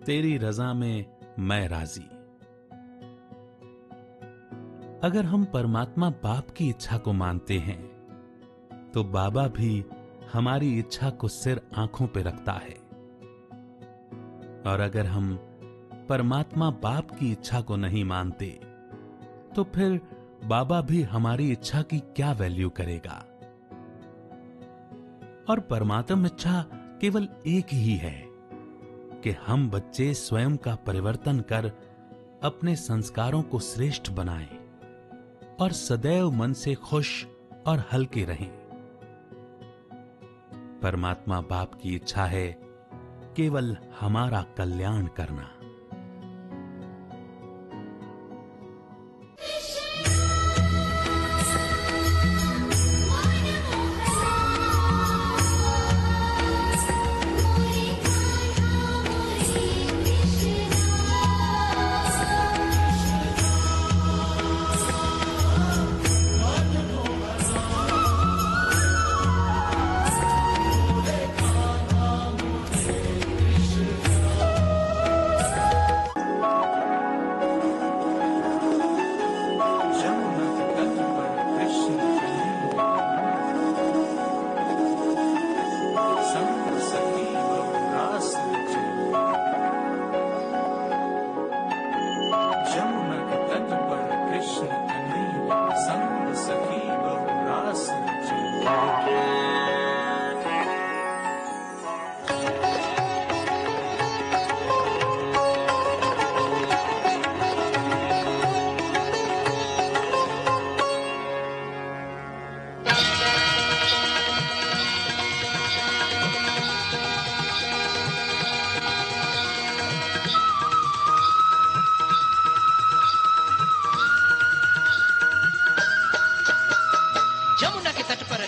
तेरी रजा में मैं राजी। अगर हम परमात्मा बाप की इच्छा को मानते हैं तो बाबा भी हमारी इच्छा को सिर आंखों पे रखता है। और अगर हम परमात्मा बाप की इच्छा को नहीं मानते तो फिर बाबा भी हमारी इच्छा की क्या वैल्यू करेगा। और परमात्म इच्छा केवल एक ही है कि हम बच्चे स्वयं का परिवर्तन कर अपने संस्कारों को श्रेष्ठ बनाएं और सदैव मन से खुश और हल्के रहें। परमात्मा बाप की इच्छा है केवल हमारा कल्याण करना।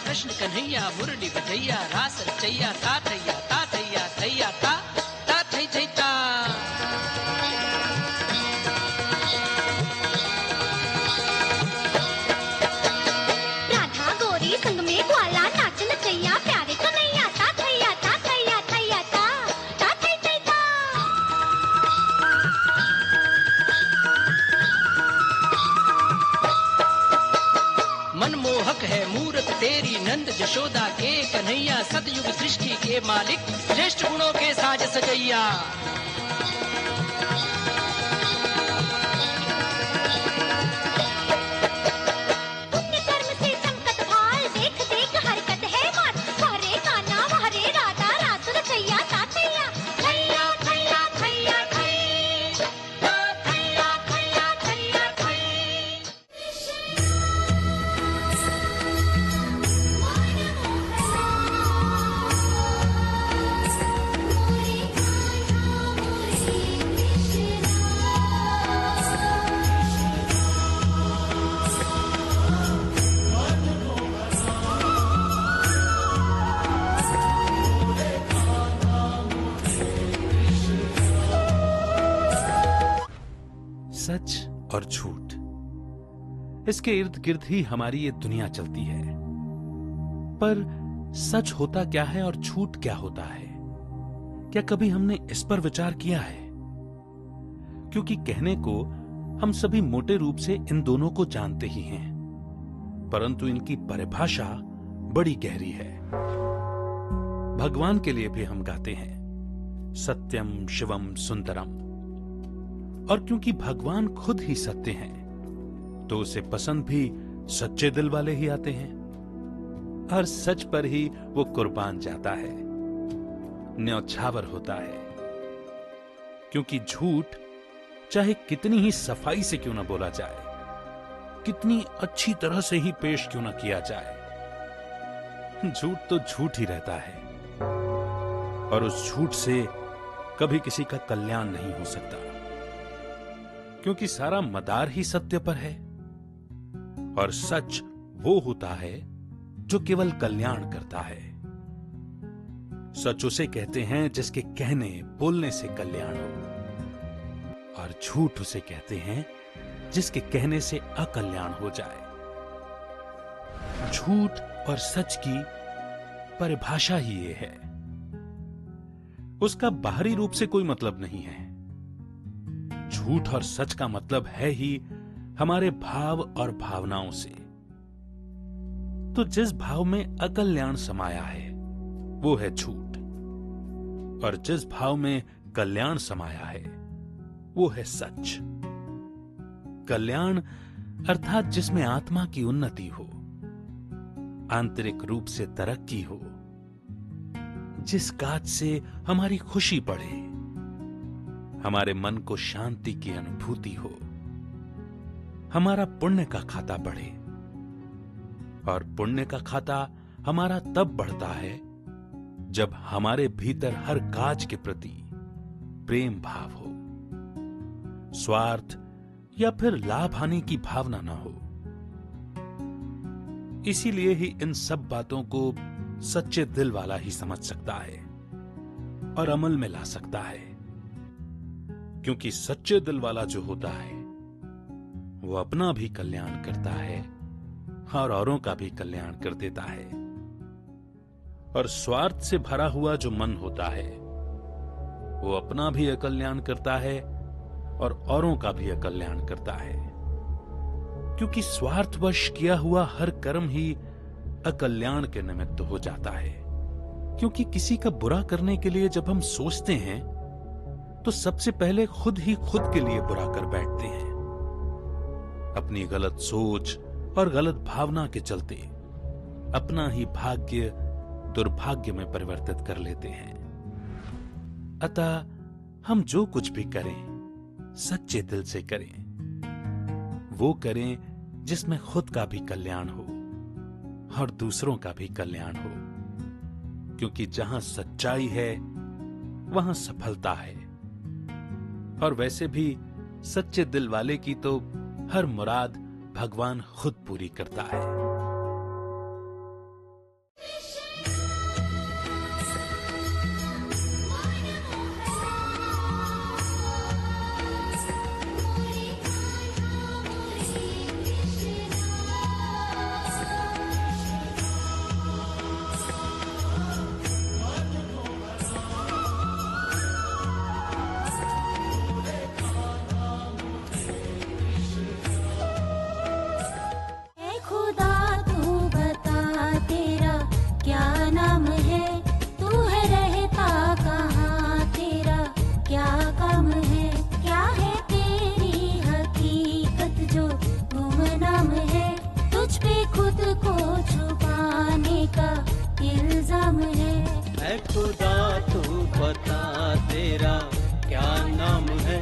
कृष्ण कन्हैया मुरली बजैया रास रचैया ता थैया थैया ता थै थै ता। राधा गोरी संग में ग्वाला नाच नचैया प्यारे कन्हैया ता थैया ता थै थै ता। मनमोहक है मूरत तेरी नंद यशोदा के कन्हैया सतयुग सृष्टि के मालिक श्रेष्ठ गुणों के साज सजैया। पुण्य कर्म से चमकत भाल देख देख हरकत है मात हरे कान्हा हरे राधा रास रचैया ता थैया थैया थै। सच और झूठ, इसके इर्द गिर्द ही हमारी ये दुनिया चलती है। पर सच होता क्या है और झूठ क्या होता है, क्या कभी हमने इस पर विचार किया है? क्योंकि कहने को हम सभी मोटे रूप से इन दोनों को जानते ही हैं, परंतु इनकी परिभाषा बड़ी गहरी है। भगवान के लिए भी हम गाते हैं सत्यम शिवम सुंदरम, और क्योंकि भगवान खुद ही सत्य हैं तो उसे पसंद भी सच्चे दिल वाले ही आते हैं। हर सच पर ही वो कुर्बान जाता है, न्यौछावर होता है। क्योंकि झूठ चाहे कितनी ही सफाई से क्यों ना बोला जाए, कितनी अच्छी तरह से ही पेश क्यों ना किया जाए, झूठ तो झूठ ही रहता है और उस झूठ से कभी किसी का कल्याण नहीं हो सकता। क्योंकि सारा मदार ही सत्य पर है और सच वो होता है जो केवल कल्याण करता है। सच उसे कहते हैं जिसके कहने बोलने से कल्याण हो, और झूठ उसे कहते हैं जिसके कहने से अकल्याण हो जाए। झूठ और सच की परिभाषा ही ये है। उसका बाहरी रूप से कोई मतलब नहीं है, झूठ और सच का मतलब है ही हमारे भाव और भावनाओं से। तो जिस भाव में अकल्याण समाया है वो है झूठ, और जिस भाव में कल्याण समाया है वो है सच। कल्याण अर्थात जिसमें आत्मा की उन्नति हो, आंतरिक रूप से तरक्की हो, जिस काज से हमारी खुशी बढ़े, हमारे मन को शांति की अनुभूति हो, हमारा पुण्य का खाता बढ़े। और पुण्य का खाता हमारा तब बढ़ता है जब हमारे भीतर हर काज के प्रति प्रेम भाव हो, स्वार्थ या फिर लाभ हानि की भावना न हो। इसीलिए ही इन सब बातों को सच्चे दिल वाला ही समझ सकता है और अमल में ला सकता है, क्योंकि सच्चे दिल वाला जो होता है वो अपना भी कल्याण करता है और औरों का भी कल्याण कर देता है। और स्वार्थ से भरा हुआ जो मन होता है वो अपना भी अकल्याण करता है और औरों का भी अकल्याण करता है, क्योंकि स्वार्थवश किया हुआ हर कर्म ही अकल्याण के निमित्त हो जाता है। क्योंकि किसी का बुरा करने के लिए जब हम सोचते हैं तो सबसे पहले खुद ही खुद के लिए बुरा कर बैठते हैं। अपनी गलत सोच और गलत भावना के चलते अपना ही भाग्य दुर्भाग्य में परिवर्तित कर लेते हैं। अतः हम जो कुछ भी करें सच्चे दिल से करें, वो करें जिसमें खुद का भी कल्याण हो और दूसरों का भी कल्याण हो, क्योंकि जहां सच्चाई है वहां सफलता है। और वैसे भी सच्चे दिल वाले की तो हर मुराद भगवान खुद पूरी करता है। खुदा तू बता तेरा क्या नाम है,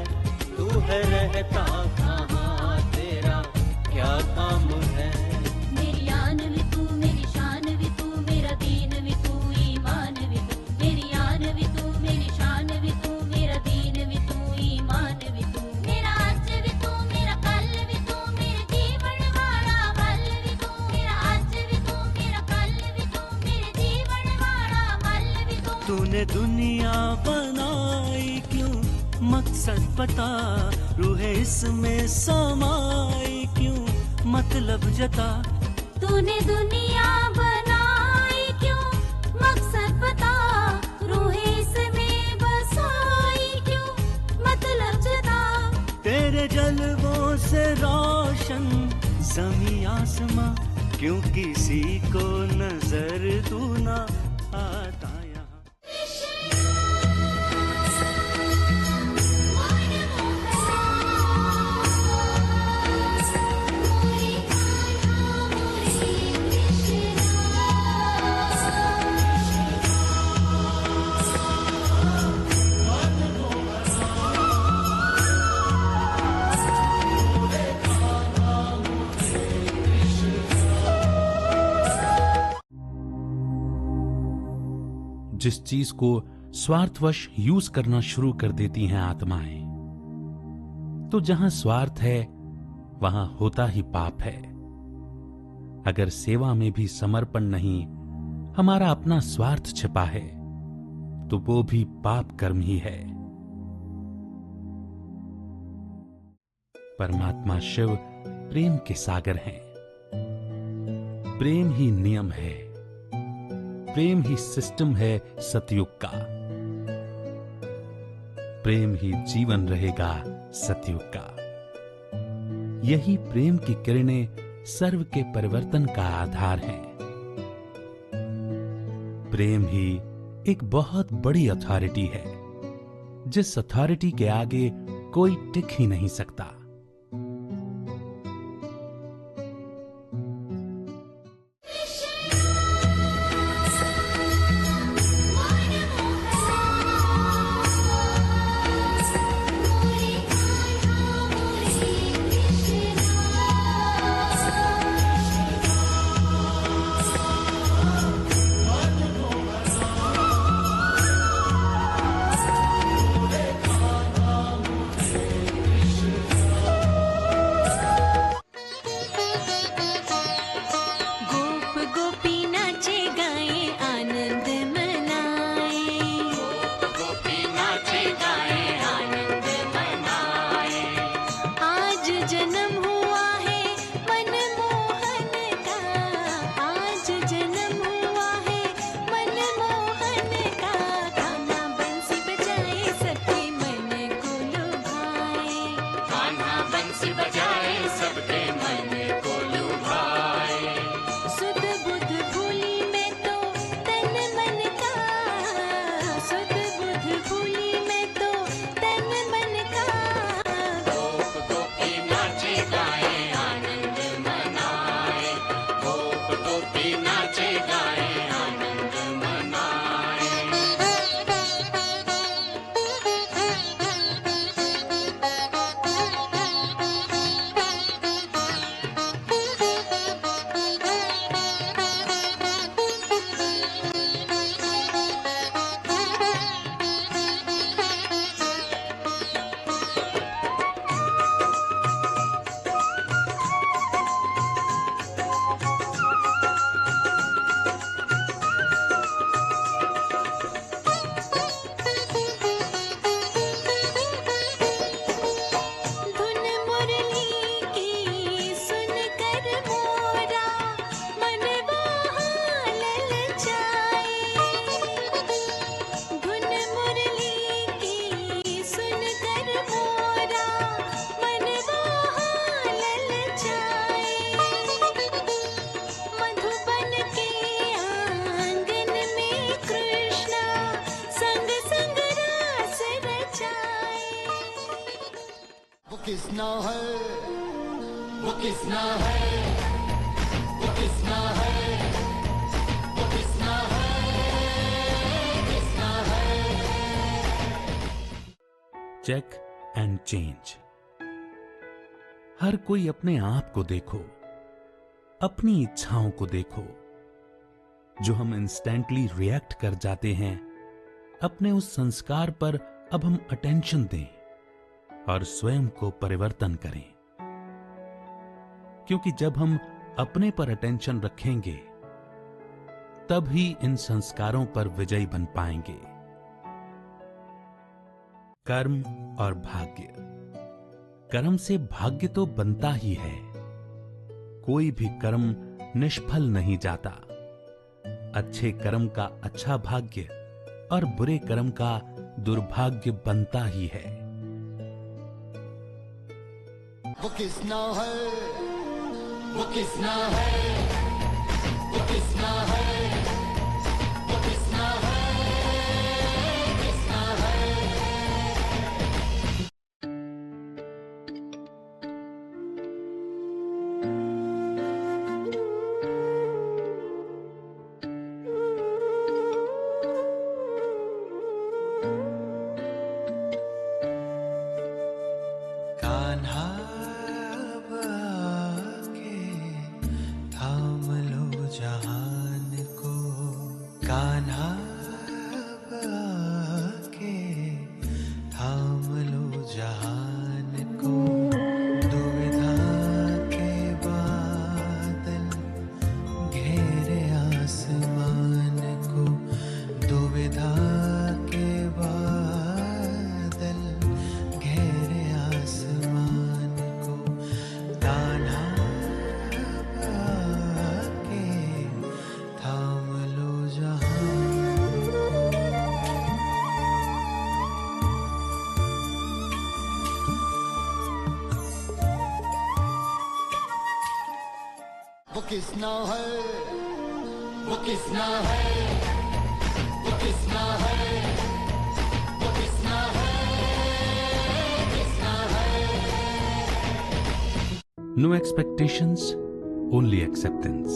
तू है रहता कहाँ, तेरा क्या काम है। मेरी आन भी तू, मेरी शान भी तू, मेरा दीन भी तू, ईमान भी तू। मेरी आन भी तू, मेरी शान भी तू, मेरा दीन भी तू, ईमान भी तू। मेरा आज भी तू, मेरा कल भी तू, मेरे जीवन वाला मल भी तू। मेरा आज भी तू, मेरा कल भी तू, मेरे जीवन वाला मल भी तू। तूने दुनिया बनाई क्यों, मकसद बता, रूह इसमें समाई क्यों, मतलब जता। तूने दुनिया बनाई क्यों, मकसद बता, रूह इसमें बसाई क्यों, मतलब जता। तेरे जलवों से रोशन ज़मीं आसमां, क्यों किसी को नजर तू ना आता यहाँ। जिस चीज को स्वार्थवश यूज करना शुरू कर देती हैं आत्माएं, तो जहां स्वार्थ है वहां होता ही पाप है। अगर सेवा में भी समर्पण नहीं, हमारा अपना स्वार्थ छिपा है, तो वो भी पाप कर्म ही है। परमात्मा शिव प्रेम के सागर हैं। प्रेम ही नियम है, प्रेम ही सिस्टम है सतयुग का। प्रेम ही जीवन रहेगा सतयुग का। यही प्रेम की किरणें सर्व के परिवर्तन का आधार हैं। प्रेम ही एक बहुत बड़ी अथॉरिटी है, जिस अथॉरिटी के आगे कोई टिक ही नहीं सकता। किसना है वो किसना है वो किसना है वो किसना है चेक एंड चेंज। हर कोई अपने आप को देखो, अपनी इच्छाओं को देखो। जो हम इंस्टेंटली रिएक्ट कर जाते हैं, अपने उस संस्कार पर अब हम अटेंशन दें और स्वयं को परिवर्तन करें। क्योंकि जब हम अपने पर अटेंशन रखेंगे, तब ही इन संस्कारों पर विजयी बन पाएंगे। कर्म और भाग्य। कर्म से भाग्य तो बनता ही है। कोई भी कर्म निष्फल नहीं जाता। अच्छे कर्म का अच्छा भाग्य और बुरे कर्म का दुर्भाग्य बनता ही है। वो किसना है वो किसना है वो किसना है वो किसना है किसना है। जहान वो किसना है, वो किसना है, वो किसना है, वो किसना है, किसना है। No expectations, only acceptance.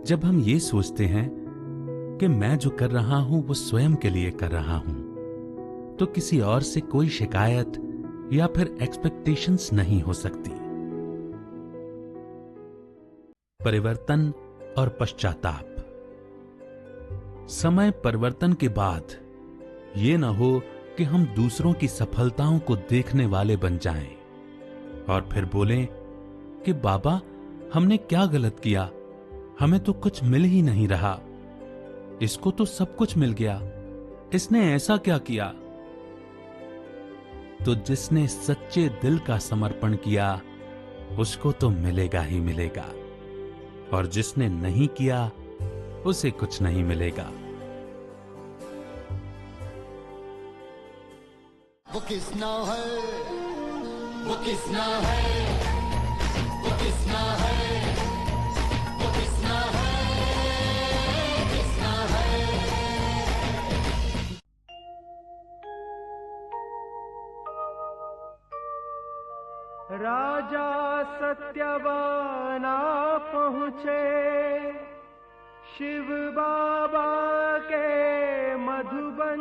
जब हम ये सोचते हैं कि मैं जो कर रहा हूं वो स्वयं के लिए कर रहा हूं, तो किसी और से कोई शिकायत या फिर एक्सपेक्टेशंस नहीं हो सकती। परिवर्तन और पश्चाताप। समय परिवर्तन के बाद ये न हो कि हम दूसरों की सफलताओं को देखने वाले बन जाएं और फिर बोलें कि बाबा हमने क्या गलत किया, हमें तो कुछ मिल ही नहीं रहा, इसको तो सब कुछ मिल गया, इसने ऐसा क्या किया। तो जिसने सच्चे दिल का समर्पण किया उसको तो मिलेगा ही मिलेगा, और जिसने नहीं किया उसे कुछ नहीं मिलेगा। वो किसना है, वो किसना है, वो किसना है, वो किसना है, किसना है। राजा सत्यवाना पहुँचे शिव बाबा के मधुबन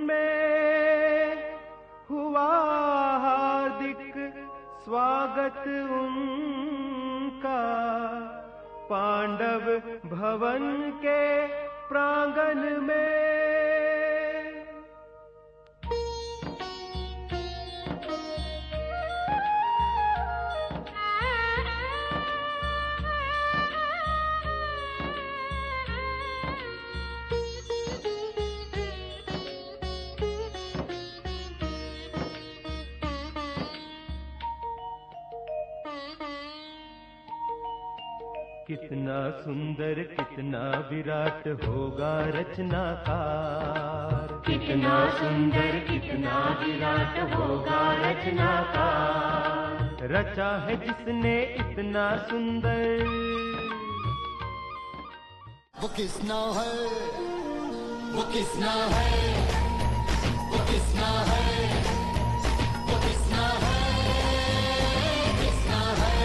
में, हुआ हार्दिक स्वागत उनका पांडव भवन के प्रांगण में। कितना सुंदर कितना विराट होगा रचनाकार, कितना सुंदर कितना विराट होगा रचनाकार। रचा है जिसने इतना सुंदर, वो किसना है, वो किसना है, वो किसना है, वो किसना है, किसना है।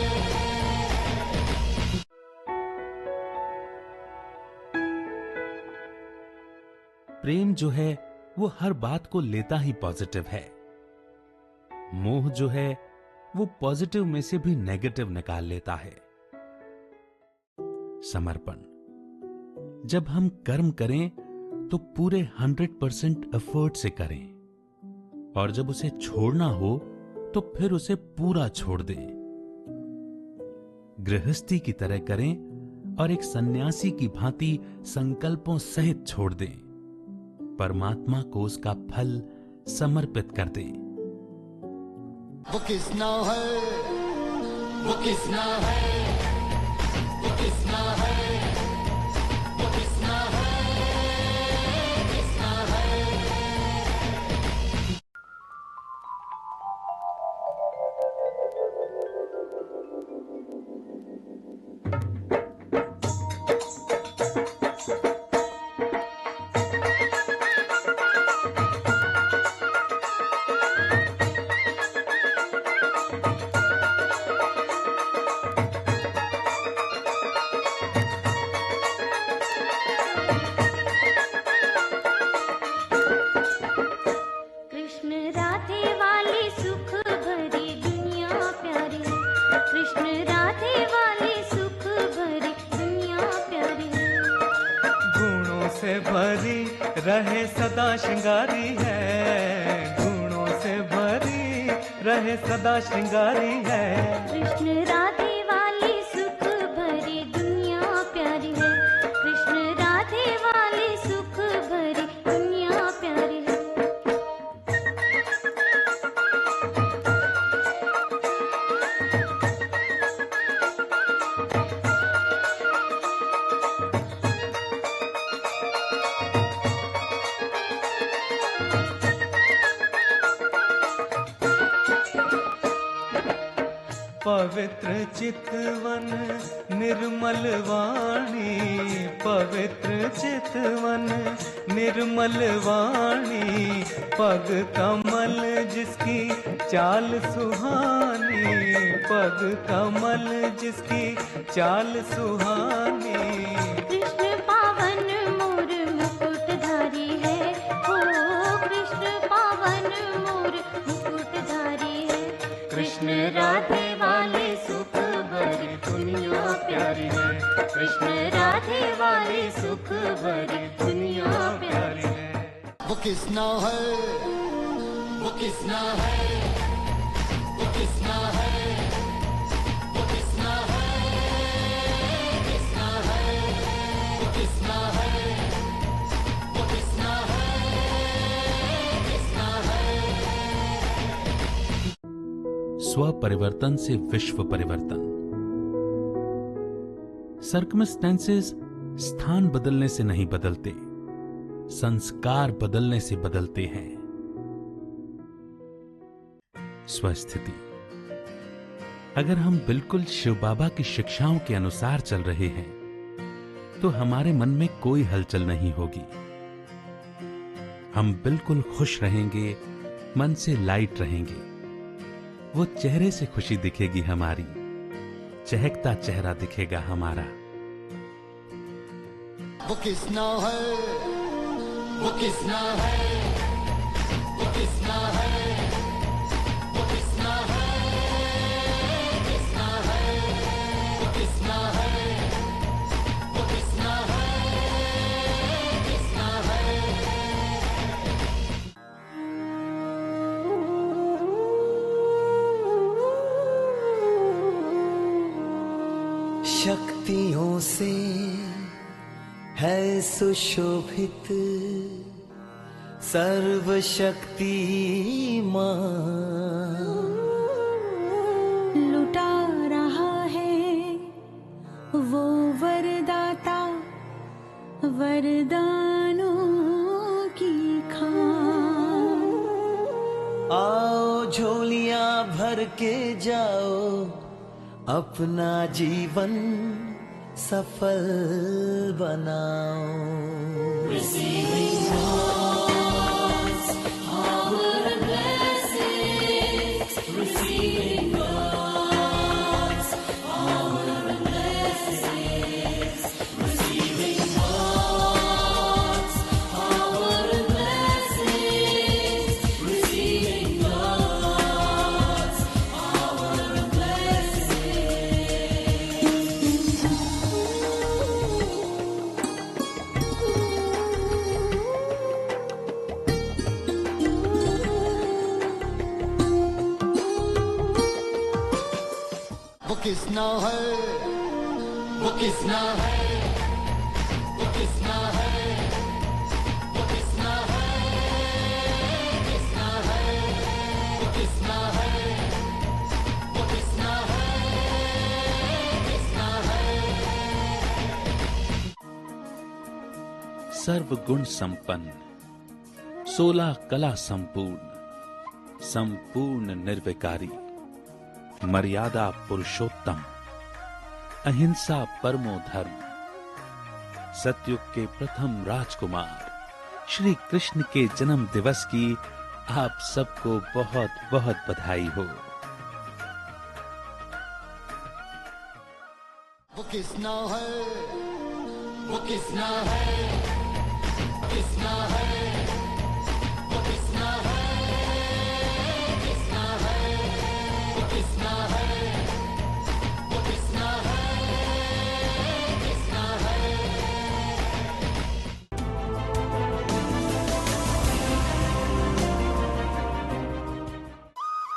प्रेम जो है वो हर बात को लेता ही पॉजिटिव है। मोह जो है वो पॉजिटिव में से भी नेगेटिव निकाल लेता है। समर्पण। जब हम कर्म करें तो पूरे 100% एफर्ट से करें, और जब उसे छोड़ना हो तो फिर उसे पूरा छोड़ दें। गृहस्थी की तरह करें और एक सन्यासी की भांति संकल्पों सहित छोड़ दें। परमात्मा को उसका फल समर्पित कर दें। वो किसना है, वो किसना है, वो किसना है, वो किसना है, किसना है। कृष्ण राधे वाली सुख भरी दुनिया प्यारी है, कृष्ण राधे वाली सुख भरी दुनिया प्यारी है। गुणों से भरी रहे सदा श्रृंगारी है, गुणों से भरी रहे सदा श्रृंगारी है। कृष्ण राधे वाली सुख भरी दुनिया प्यारी है, कृष्ण राधे वाली सुख भरी दुनिया प्यारी है। पवित्र चितवन निर्मल वाणी, पवित्र चितवन निर्मल वाणी, पग कमल जिसकी चाल सुहानी, पग कमल जिसकी चाल सुहानी। कृष्ण पावन मोर मुकुटधारी है, ओ कृष्ण पावन मोर मुकुटधारी है। कृष्ण राधे वाले सुख भरी दुनिया प्यारी है, कृष्ण राधे वाले सुख भरी दुनिया प्यारी है। वो किसना है, वो किसना है, वो किसना है, वो किसना है, किसना है, वो किसना है, वो किसना है, किसना है। स्व परिवर्तन से विश्व परिवर्तन। सर्कमस्टेंसेस स्थान बदलने से नहीं बदलते, संस्कार बदलने से बदलते हैं। स्वस्थिति। अगर हम बिल्कुल शिव बाबा की शिक्षाओं के अनुसार चल रहे हैं तो हमारे मन में कोई हलचल नहीं होगी। हम बिल्कुल खुश रहेंगे, मन से लाइट रहेंगे। वो चेहरे से खुशी दिखेगी हमारी, चहकता चेहरा दिखेगा हमारा। वो किसना है, वो किसना है, वो किसना है, वो किसना है, किसना है, वो किसना है, वो किसना है, किसना है। शक्तियों से है सुशोभित सर्वशक्तिमान, लुटा रहा है वो वरदाता वरदानों की खान। आओ झोलियां भर के जाओ, अपना जीवन सफल बनाओ। वो किसना है, वो किसना है, वो किसना है, वो किसना है, किसना है, वो किसना है, वो किसना है, किसना है। सर्व गुण संपन्न, 16 कला संपूर्ण, संपूर्ण निर्विकारी, मर्यादा पुरुषोत्तम, अहिंसा परमो धर्म, सतयुग के प्रथम राजकुमार श्री कृष्ण के जन्म दिवस की आप सबको बहुत बहुत बधाई हो। वो किसना है, वो किसना है,